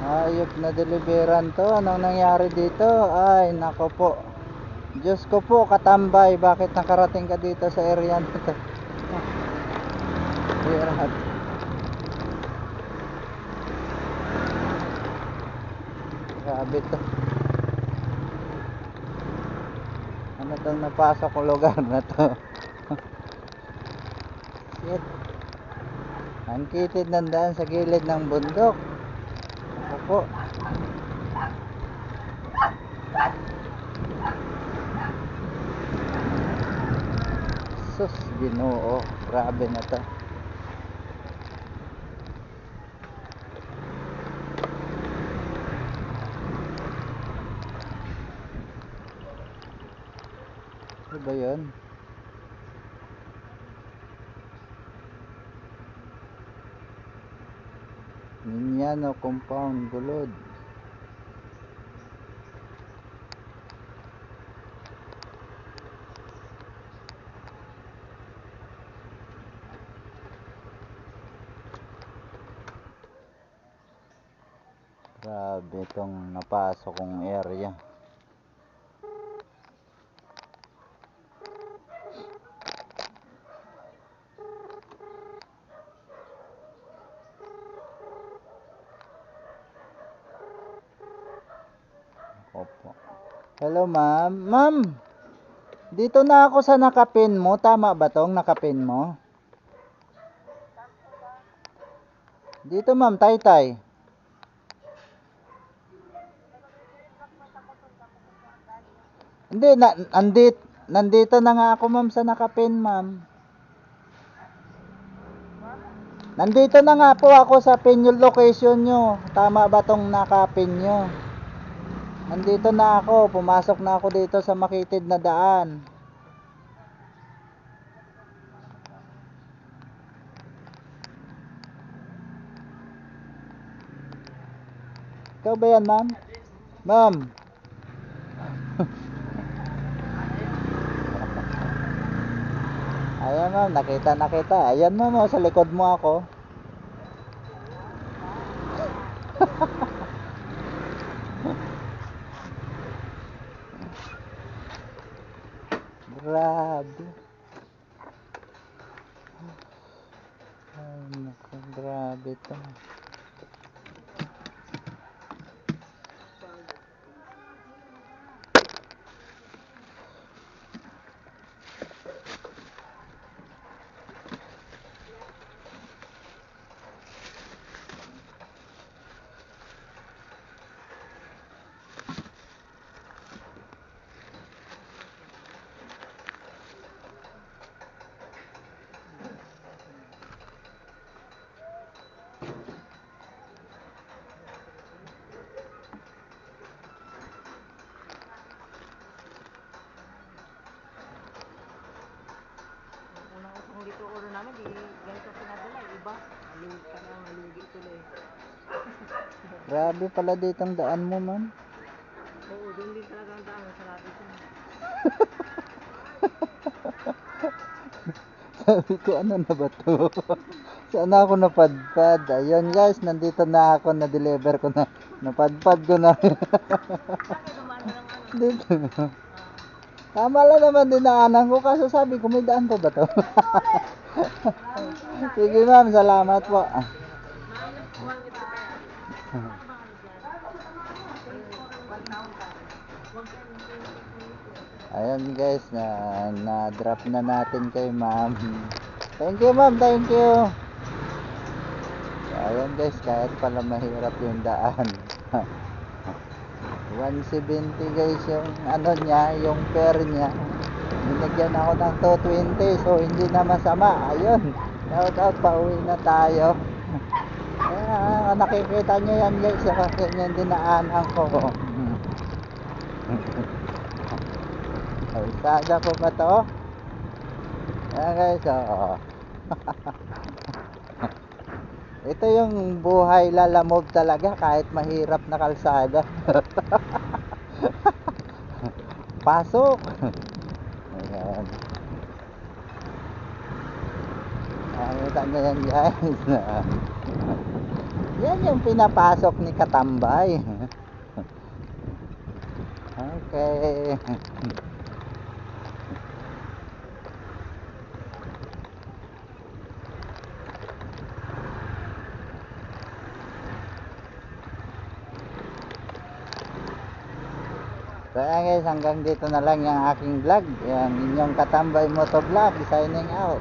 Ayop na deliveran to. Anong nangyari dito? Ay nako po, Diyos ko po, katambay, bakit nakarating ka dito sa area na to? Hirap. Grabe to. Ano tong napasok ko lugar na to? Shit. Ang kitid ng daan sa gilid ng bundok. Ako po. Sus, Ginoo. Grabe na to. Ano ba yun? Minyano compound gulod. Grabe itong napasok kong area. Opo. Hello ma'am. Ma'am, dito na ako sa nakapin mo. Tama ba tong nakapin mo? Dito ma'am, Taytay. Hindi, nandito na nga ako ma'am sa nakapin ma'am. Nandito na nga po ako sa pin yung location nyo. Tama ba tong nakapin nyo? Nandito na ako, pumasok na ako dito sa makitid na daan. Ikaw ba yan ma'am? Ma'am. Ayan ma'am, nakita. Ayan ma'am, oh, sa likod mo ako. Grabe. Ay naku, grabe to. Dito ulo namin, di ganito pinadala, iba. Malugi tuloy. Grabe pala dito ang daan mo ma'am. Oo, doon din talaga ang daan, sarado ito. Sabi ko, ano na ba to? Saan ako napadpad? Ayun guys, nandito na ako, na-deliver ko na. Napadpad ko na. Bakit dumaan na lang ano? Dito. Tama lang naman dinaanan ko, kaso sabi ko, may daan pa ba to? Sige ma'am, salamat po. Ayan guys, na-drop na natin kay ma'am. Thank you ma'am, thank you. Ayan guys, kahit pala mahirap yung daan. 170 guys yung ano niya, yung fare niya. Binigyan ako ng 220, so hindi na masama. Ayun, shout out, pauwi na tayo. Kaya nakikita nyo yan guys, yan yung dinaanan ko. Kalsada po ba to? Ayan guys, oh. Ito yung buhay lalamove talaga kahit mahirap na kalsada. Pasok. Ayan. Nakita nyo yan guys. Yan yung pinapasok ni Katambay. Okay. So ayan guys, hanggang dito na lang yung aking vlog. Yan, inyong Katambay Motovlog signing out.